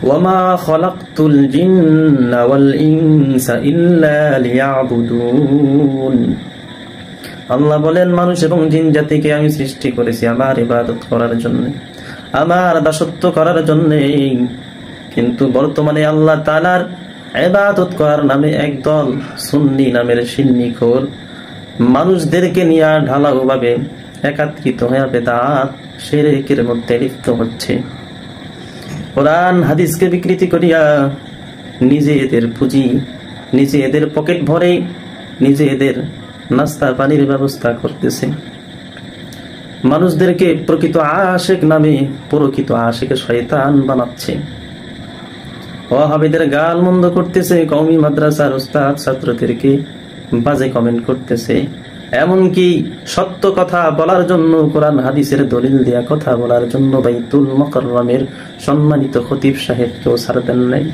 ওয়ামা খালাকতুল জিন্না ওয়াল ইনসা ইল্লা লিয়াবুদুন। আল্লাহ বলেন, মানুষ এবং জিন জাতিকে আমি সৃষ্টি করেছি আমার ইবাদত করার জন্য, আমার দাসত্ব করার জন্য। কিন্তু বর্তমানে আল্লাহ তাআলার ইবাদত করার নামে একদল সুন্নি নামের সিন্নিখোর মানুষদেরকে নিয়ে ঢালাও ভাবে একত্রিত হয়ে বেদাত শিরকের মধ্যে লিপ্ত হচ্ছে। কোরআন হাদিসকে বিকৃতি করিয়া নিজেদের পুঁজি, নিজেদের পকেট ভরে নিজেদের নাস্তা পানির ব্যবস্থা করতেছে। মানুষদেরকে প্রকৃত আশিক নামে প্রকৃত আশিক শয়তান বানাচ্ছে। ওয়াহাবিদের গাল মন্দ করতেছে, কওমি মাদ্রাসার উস্তাদ ছাত্রদেরকে বাজে কমেন্ট করতেছে, এমনকি সত্য কথা বলার জন্য, কোরআন হাদিসের দলিল দেয়া কথা বলার জন্য বাইতুল মুকাররমের সম্মানিত খতিব সাহেবকেও ছাড় দেন নাই।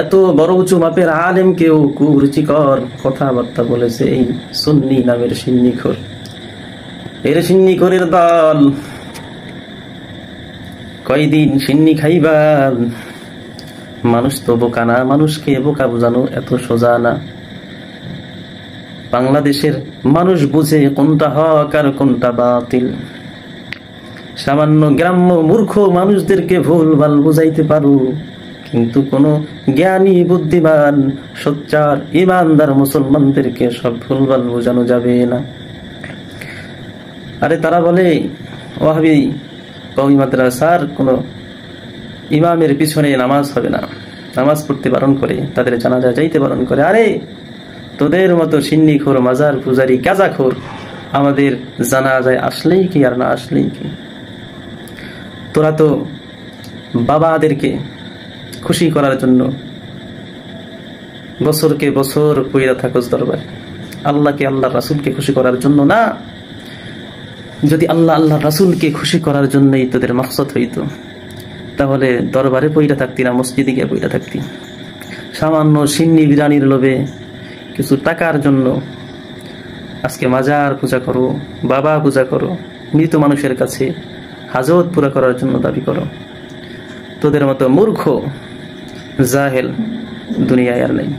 এত বড় উঁচু মাপের আলেমকেও কুরুচিকর কথাবার্তা বলেছে এই সুন্নি নামের সিন্নিখোর। এর সিন্নিখোরের দল কয়দিন সিন্নি খাইবা? মানুষ তো বোকা না, মানুষকে বোকা বোঝানো এত সোজা না। বাংলাদেশের মানুষ বুঝে কোনটা হক আর কোনটা বাতিল। সামান্য গ্রাম্য মূর্খ মানুষদেরকে ভুলভাল বুঝাইতে পারো, কিন্তু কোন জ্ঞানী বুদ্ধিমান সোচ্চার ইমানদার মুসলমানদেরকে সব ভুলভাল বোঝানো যাবে না। আরে তারা বলে ওয়াহাবি কওমি মাদ্রাসার কোন ইমামের পিছনে নামাজ হবে না, নামাজ পড়তে বারণ করে, তাদের জানাজা যাইতে বারণ করে। আরে তোদের মতো সিন্নিখোর মাজার পূজারি গাঁজাখোর আমাদের জানাজায় আসলেই কি আর না আসলেই কি? তোরা তো বাবাদেরকে খুশি করার জন্য বছরকে বছর পইরা থাকস দরবার, আল্লাহকে আল্লাহ রাসূলকে খুশি করার জন্য না। যদি আল্লাহ আল্লাহ রাসূলকে খুশি করার জন্যই তোদের মাকসাদ হইতো, তাহলে দরবারে পইরা থাকতি না, মসজিদে গিয়ে পইরা থাকতি। সামান্য সিন্নি বিরানির লোভে, কিছু টাকার জন্য আজকে মাজার পূজা করো, বাবা পূজা করো, মৃত মানুষের কাছে হাজত পুরা করার জন্য দাবি করো। তোদের মতো মূর্খ জাহেল দুনিয়ায় আর নেই।